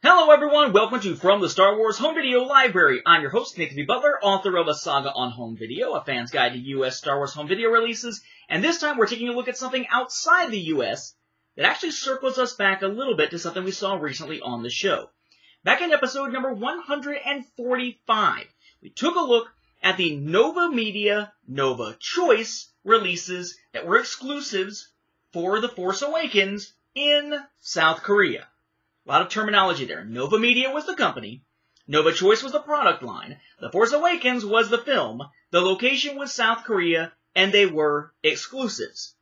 Hello everyone, welcome to From the Star Wars Home Video Library. I'm your host, Nathan B. Butler, author of A Saga on Home Video, a fan's guide to U.S. Star Wars home video releases, and this time we're taking a look at something outside the U.S. that actually circles us back a little bit to something we saw recently on the show. Back in episode number 145, we took a look at the Nova Media Nova Choice releases that were exclusives for The Force Awakens in South Korea. A lot of terminology there. Nova Media was the company. Nova Choice was the product line. The Force Awakens was the film. The location was South Korea, and they were exclusives.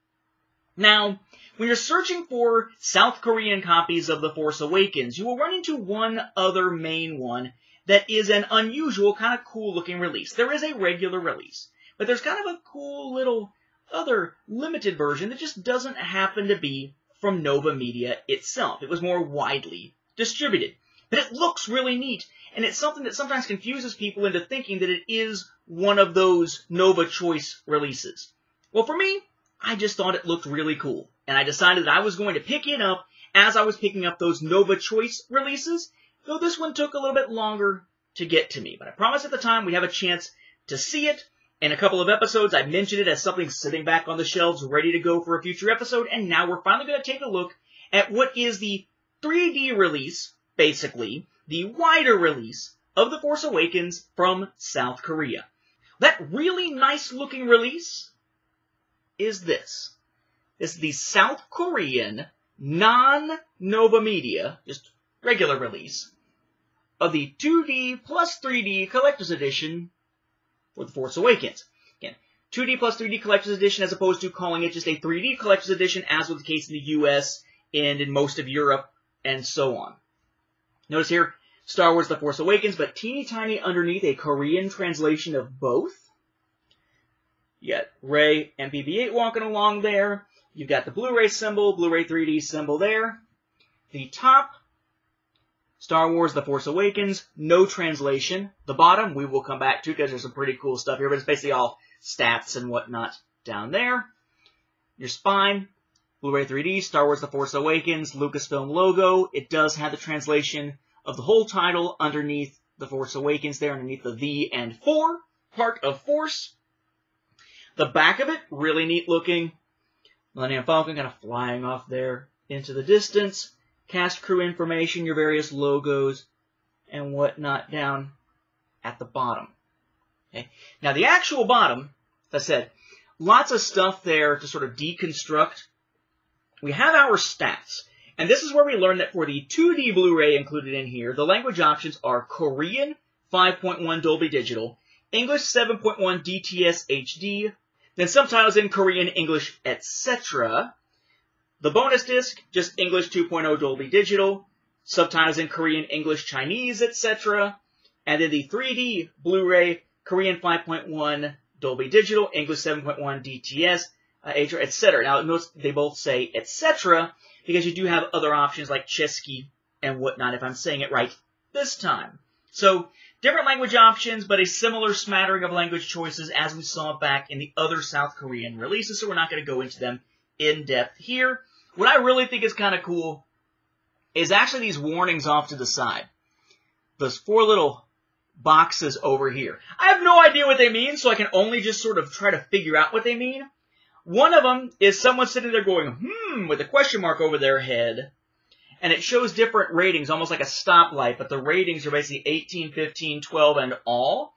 Now, when you're searching for South Korean copies of The Force Awakens, you will run into one other main one that is an unusual, kind of cool-looking release. There is a regular release, but there's kind of a cool little other limited version that just doesn't happen to be from Nova Media itself. It was more widely distributed. But it looks really neat, and it's something that sometimes confuses people into thinking that it is one of those Nova Choice releases. Well, for me, I just thought it looked really cool, and I decided that I was going to pick it up as I was picking up those Nova Choice releases, though this one took a little bit longer to get to me. But I promised at the time we'd have a chance to see it. In a couple of episodes, I mentioned it as something sitting back on the shelves ready to go for a future episode, and now we're finally going to take a look at what is the 3D release, basically, the wider release of The Force Awakens from South Korea. That really nice-looking release is this. This is the South Korean, non-Nova Media, just regular release, of the 2D plus 3D Collector's Edition for The Force Awakens. Again, 2D plus 3D Collector's Edition as opposed to calling it just a 3D Collector's Edition, as was the case in the US and in most of Europe and so on. Notice here, Star Wars The Force Awakens, but teeny tiny underneath a Korean translation of both. You got Rey and BB-8 walking along there. You've got the Blu-ray symbol, Blu-ray 3D symbol there. The top, Star Wars The Force Awakens, no translation. The bottom, we will come back to because there's some pretty cool stuff here, but it's basically all stats and whatnot down there. Your spine, Blu-ray 3D, Star Wars The Force Awakens, Lucasfilm logo. It does have the translation of the whole title underneath The Force Awakens there, underneath the and for part of Force. The back of it, really neat looking. Millennium Falcon kind of flying off there into the distance. Cast crew information, your various logos, and whatnot down at the bottom. Okay. Now, the actual bottom, as I said, lots of stuff there to sort of deconstruct. We have our stats, and this is where we learn that for the 2D Blu-ray included in here, the language options are Korean 5.1 Dolby Digital, English 7.1 DTS HD, then subtitles in Korean, English, etc. The bonus disc, just English 2.0 Dolby Digital, subtitles in Korean, English, Chinese, etc. And then the 3D Blu-ray, Korean 5.1 Dolby Digital, English 7.1 DTS, etc. Now, notice they both say etc. because you do have other options like Chesky and whatnot, if I'm saying it right this time. So, different language options, but a similar smattering of language choices as we saw back in the other South Korean releases, so we're not going to go into them in depth here. What I really think is kind of cool is actually these warnings off to the side. Those four little boxes over here. I have no idea what they mean, so I can only just sort of try to figure out what they mean. One of them is someone sitting there going, with a question mark over their head. And it shows different ratings, almost like a stoplight, but the ratings are basically 18, 15, 12, and all.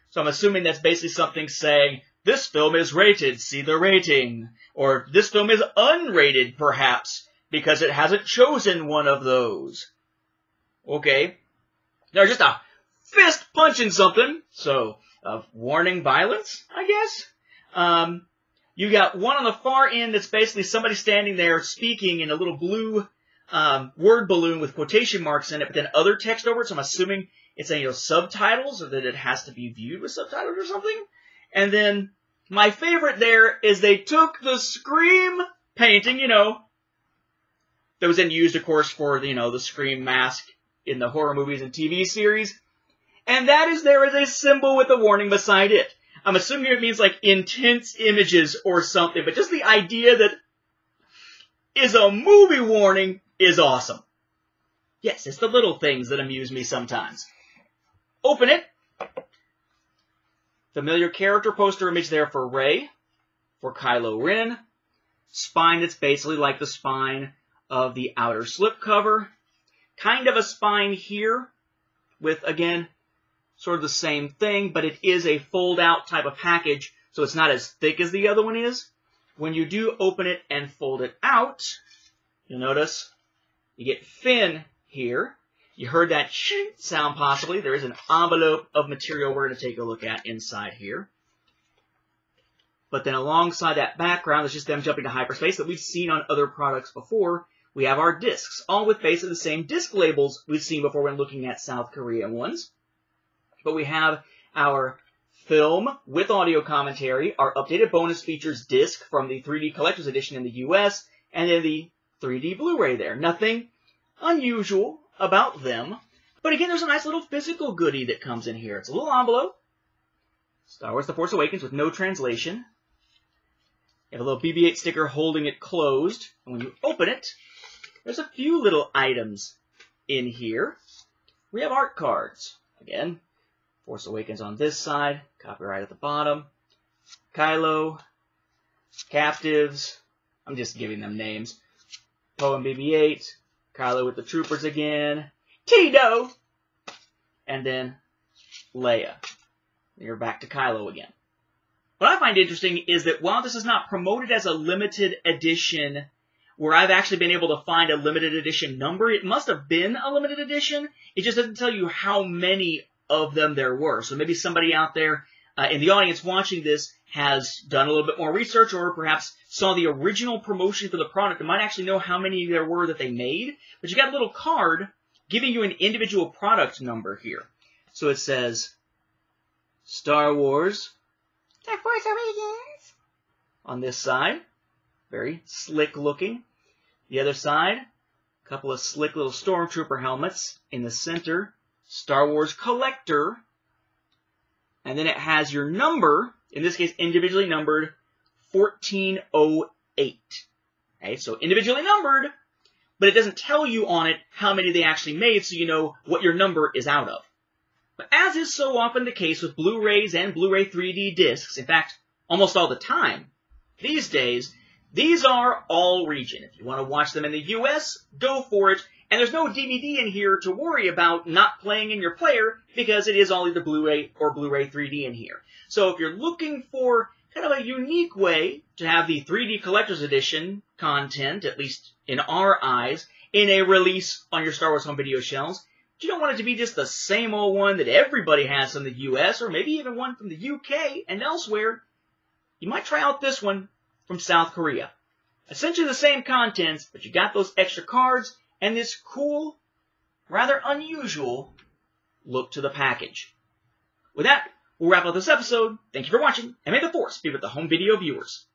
So I'm assuming that's basically something saying, this film is rated, see the rating. Or this film is unrated, perhaps, because it hasn't chosen one of those. Okay. There's just a fist punching something. So, warning violence, I guess. You got one on the far end that's basically somebody standing there speaking in a little blue word balloon with quotation marks in it, but then other text over it. So I'm assuming it's saying, subtitles, or that it has to be viewed with subtitles or something. And then my favorite there is they took the Scream painting, that was then used, of course, for, the Scream mask in the horror movies and TV series. And that is there as a symbol with a warning beside it. I'm assuming it means, like, intense images or something, but just the idea that is a movie warning is awesome. Yes, it's the little things that amuse me sometimes. Open it. Familiar character poster image there for Rey, for Kylo Ren. Spine that's basically like the spine of the outer slipcover. Kind of a spine here with, again, sort of the same thing, but it is a fold-out type of package, so it's not as thick as the other one is. When you do open it and fold it out, you'll notice you get Finn here. You heard that sound possibly. There is an envelope of material we're going to take a look at inside here. But then alongside that background, it's just them jumping to hyperspace that we've seen on other products before. We have our discs, all with basically the same disc labels we've seen before when looking at South Korean ones. But we have our film with audio commentary, our updated bonus features disc from the 3D Collector's Edition in the US, and then the 3D Blu-ray there. Nothing unusual about them. But again, there's a nice little physical goodie that comes in here. It's a little envelope. Star Wars The Force Awakens with no translation. You have a little BB-8 sticker holding it closed. And when you open it, there's a few little items in here. We have art cards. Again, Force Awakens on this side, copyright at the bottom. Kylo, Captives, I'm just giving them names. Poe and BB-8, Kylo with the Troopers again, Tito, and then Leia. You're back to Kylo again. What I find interesting is that while this is not promoted as a limited edition, where I've actually been able to find a limited edition number, it must have been a limited edition. It just doesn't tell you how many of them there were. So maybe somebody out there in the audience watching this has done a little bit more research, or perhaps saw the original promotion for the product and might actually know how many there were that they made. But you got a little card giving you an individual product number here. So it says Star Wars The Force Awakens on this side. Very slick looking. The other side, a couple of slick little Stormtrooper helmets. In the center, Star Wars Collector. And then it has your number, in this case individually numbered, 1408. Okay, so individually numbered, but it doesn't tell you on it how many they actually made, so you know what your number is out of. But as is so often the case with Blu-rays and Blu-ray 3D discs, in fact, almost all the time these days, these are all region. If you want to watch them in the US, go for it. And there's no DVD in here to worry about not playing in your player, because it is all either Blu-ray or Blu-ray 3D in here. So if you're looking for kind of a unique way to have the 3D Collector's Edition content, at least in our eyes, in a release on your Star Wars home video shelves, but you don't want it to be just the same old one that everybody has from the US, or maybe even one from the UK and elsewhere, you might try out this one from South Korea. Essentially the same contents, but you got those extra cards and this cool, rather unusual look to the package. With that, we'll wrap up this episode. Thank you for watching, and may the Force be with the home video viewers.